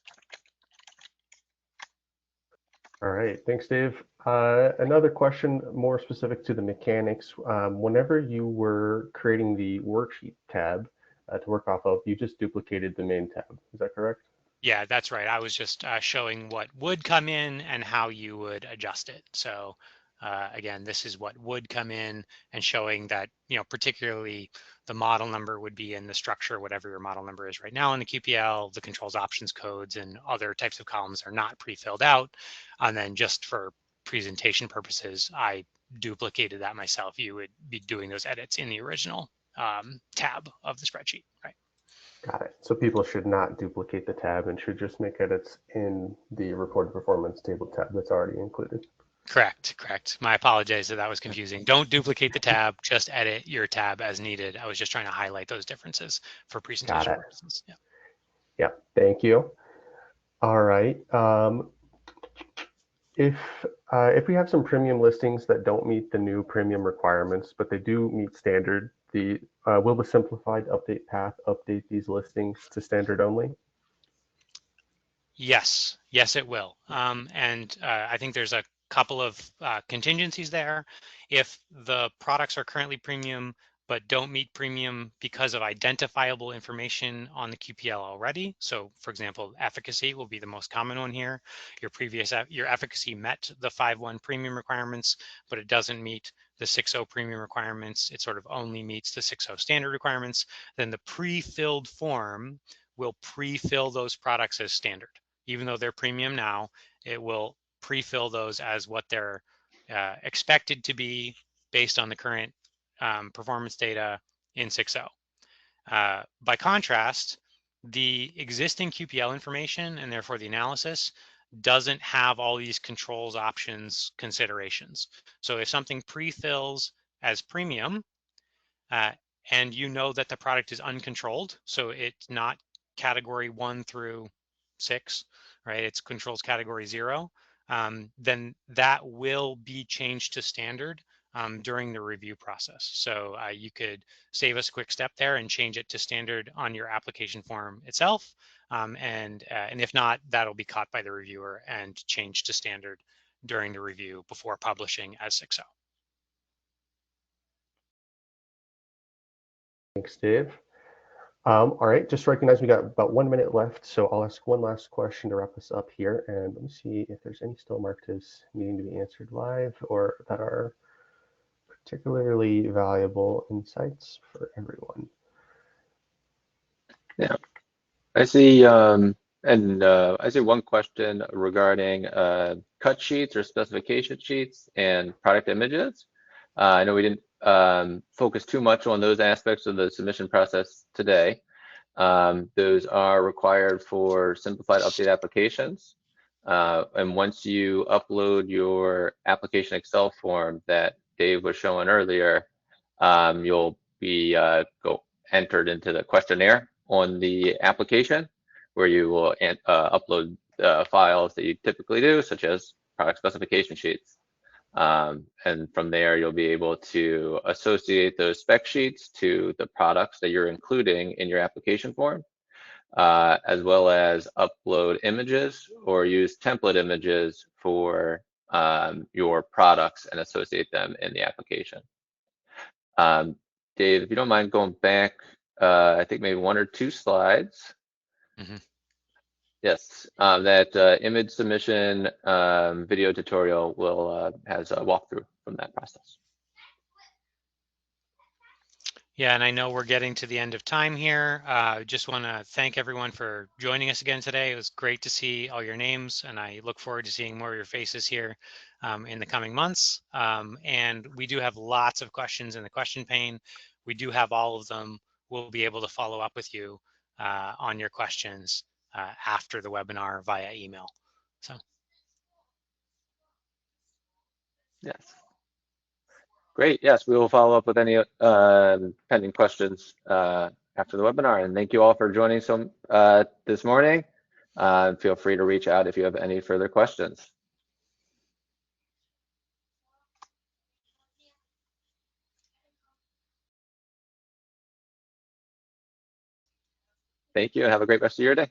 All right, thanks, Dave. Another question more specific to the mechanics. Whenever you were creating the worksheet tab to work off of, you just duplicated the main tab. Is that correct? Yeah, that's right. I was just showing what would come in and how you would adjust it. So again, this is what would come in and showing that, particularly the model number would be in the structure, whatever your model number is right now in the QPL, the controls options codes and other types of columns are not pre-filled out. And then just for presentation purposes, I duplicated that myself. You would be doing those edits in the original tab of the spreadsheet, right? Got it. So people should not duplicate the tab and should just make edits in the reported performance table tab that's already included. Correct. My apologies if that was confusing. Don't duplicate the tab, just edit your tab as needed. I was just trying to highlight those differences for presentation purposes. Yeah, thank you. All right. If we have some premium listings that don't meet the new premium requirements, but they do meet standard, will the simplified update path update these listings to standard only? Yes, it will. And I think there's a couple of contingencies there. If the products are currently premium but don't meet premium because of identifiable information on the QPL already. So for example, efficacy will be the most common one here. Your efficacy met the 5.1 premium requirements, but it doesn't meet the 6.0 premium requirements. It sort of only meets the 6.0 standard requirements. Then the pre-filled form will pre-fill those products as standard. Even though they're premium now, it will pre-fill those as what they're expected to be based on the current performance data in 6.0. By contrast, the existing QPL information and therefore the analysis doesn't have all these controls options considerations. So if something pre-fills as premium and you know that the product is uncontrolled, so it's not category 1 through 6, right? It's controls category 0, then that will be changed to standard during the review process. So you could save us a quick step there and change it to standard on your application form itself. And if not, that'll be caught by the reviewer and changed to standard during the review before publishing as 6.0. Thanks, Dave. All right, just recognize we got about 1 minute left, so I'll ask one last question to wrap us up here, and let me see if there's any still marked as needing to be answered live or that are particularly valuable insights for everyone. Yeah, I see, I see one question regarding cut sheets or specification sheets and product images. I know we didn't focus too much on those aspects of the submission process today. Those are required for simplified update applications. And once you upload your application Excel form that Dave was showing earlier, you'll be entered into the questionnaire on the application where you will upload files that you typically do, such as product specification sheets. And from there, you'll be able to associate those spec sheets to the products that you're including in your application form, as well as upload images or use template images for your products and associate them in the application. Dave, if you don't mind going back, I think maybe 1 or 2 slides. Mhm. Yes, that image submission video tutorial will has a walkthrough from that process. Yeah, and I know we're getting to the end of time here. Just want to thank everyone for joining us again today. It was great to see all your names, and I look forward to seeing more of your faces here in the coming months. And we do have lots of questions in the question pane. We do have all of them. We'll be able to follow up with you on your questions after the webinar via email. So. Yes. Great. Yes, we will follow up with any pending questions after the webinar. And thank you all for joining this morning. Feel free to reach out if you have any further questions. Thank you and have a great rest of your day.